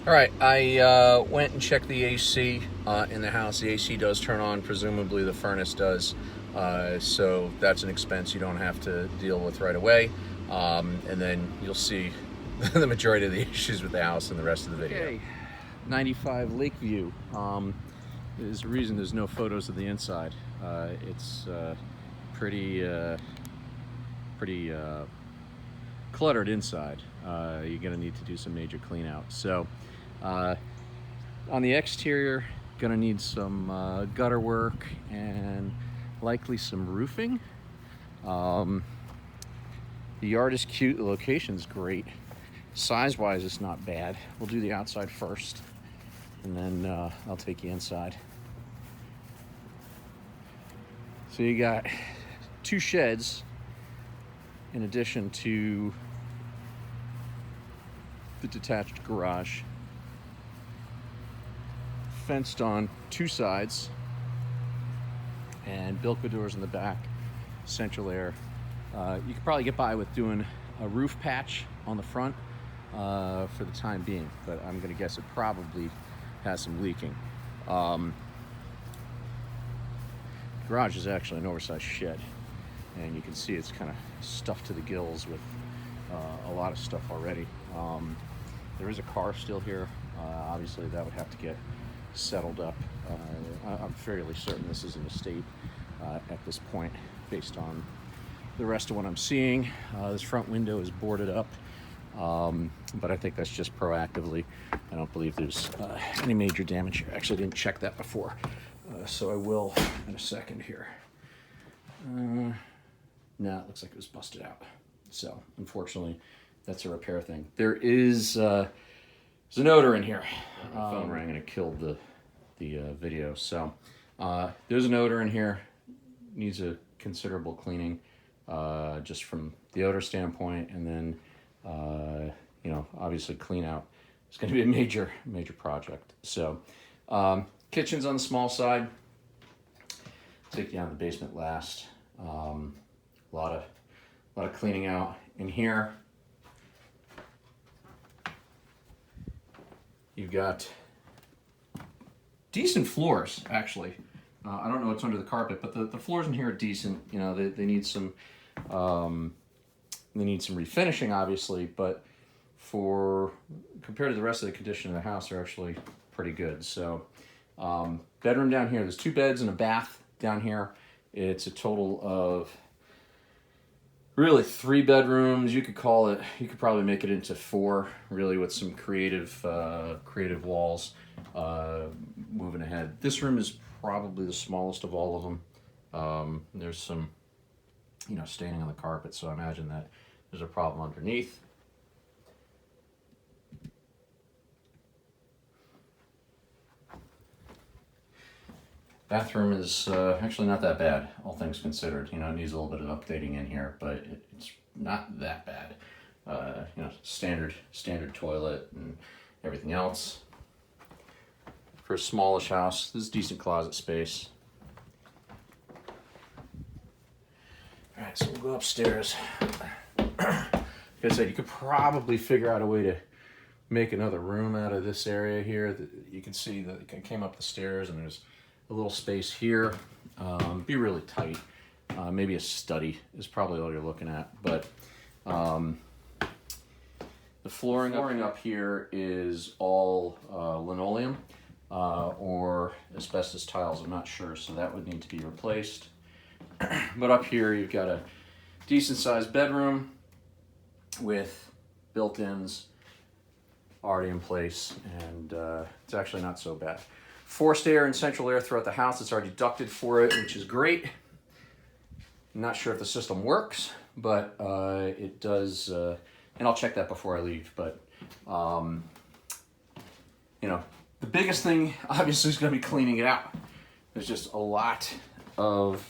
All right, I went and checked the AC in the house. The AC does turn on, presumably the furnace does. So that's an expense you don't have to deal with right away. And then you'll see the majority of the issues with the house in the rest of the video. Okay, 95 Lakeview. There's a reason there's no photos of the inside. It's pretty cluttered inside. You're gonna need to do some major clean out. So on the exterior, gonna need some gutter work and likely some roofing. The yard is cute, the location's great. Size-wise, it's not bad. We'll do the outside first, and then I'll take you inside. So you got 2 sheds in addition to the detached garage. Fenced on 2 sides and Bilko doors in the back, central air. You could probably get by with doing a roof patch on the front for the time being, but I'm gonna guess it probably has some leaking. Garage is actually an oversized shed, and you can see it's kind of stuffed to the gills with a lot of stuff already. There is a car still here. Obviously that would have to get settled up. I'm fairly certain this is an estate at this point based on the rest of what I'm seeing. This front window is boarded up, but I think that's just proactively. I don't believe there's any major damage here. Actually, I didn't check that before, so I will in a second here. No, it looks like it was busted out. So unfortunately, that's a repair thing. There is there's an odor in here. My phone rang and it killed the video. So there's an odor in here. Needs a considerable cleaning, just from the odor standpoint, and then you know, obviously clean out. It's going to be a major project. So kitchen's on the small side. Take you down to the basement last. A lot of cleaning out in here. You've got decent floors, actually. I don't know what's under the carpet, but the floors in here are decent. You know, they need some refinishing, obviously, but compared to the rest of the condition of the house, they're actually pretty good. So bedroom down here, there's 2 beds and a bath down here. It's a total of really 3 bedrooms. You could probably make it into 4, really, with some creative walls. Moving ahead, this room is probably the smallest of all of them. There's some, you know, staining on the carpet, so I imagine that there's a problem underneath. Bathroom is actually not that bad, all things considered. You know, it needs a little bit of updating in here, but it's not that bad. You know, standard toilet and everything else. For a smallish house, this is decent closet space. All right, so we'll go upstairs. Like I said, you could probably figure out a way to make another room out of this area here. You can see that I came up the stairs and there's a little space here. Be really tight. Maybe a study is probably all you're looking at. But the flooring up here is all linoleum or asbestos tiles. I'm not sure, so that would need to be replaced. But up here you've got a decent sized bedroom with built-ins already in place, and it's actually not so bad. Forced air and central air throughout the house. It's already ducted for it, which is great. I'm not sure if the system works, but it does, and I'll check that before I leave. But you know, the biggest thing obviously is going to be cleaning it out. There's just a lot of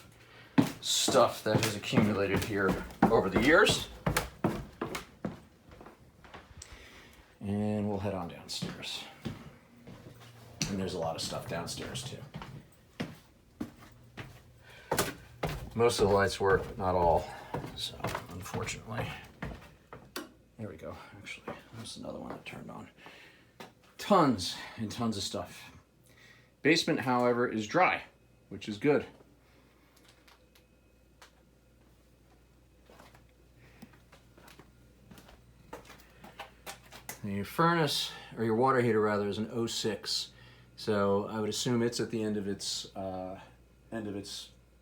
stuff that has accumulated here over the years. And we'll head on downstairs. And there's a lot of stuff downstairs too. Most of the lights work, but not all. So, unfortunately. There we go. Actually, there's another one that turned on. tons and tons of stuff. Basement, however, is dry, which is good. And your furnace, or your water heater rather, is an 06. So I would assume it's at the end of its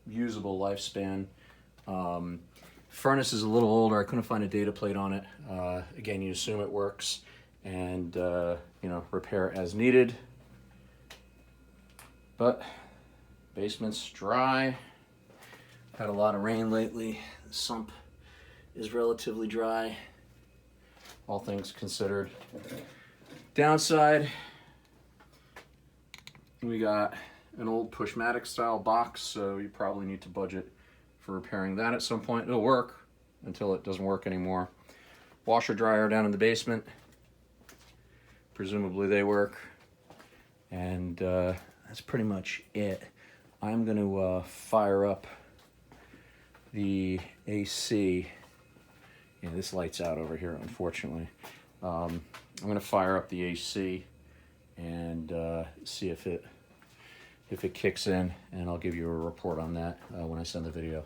usable lifespan. Furnace is a little older. I couldn't find a data plate on it. Again, you assume it works, and you know, repair as needed. But basement's dry. Had a lot of rain lately. The sump is relatively dry, all things considered. Downside, we got an old Pushmatic style box, so you probably need to budget for repairing that at some point. It'll work until it doesn't work anymore. Washer dryer down in the basement. Presumably they work. And that's pretty much it. I'm going to fire up the AC. Yeah, this light's out over here, unfortunately. I'm going to fire up the AC and see if it kicks in, and I'll give you a report on that when I send the video.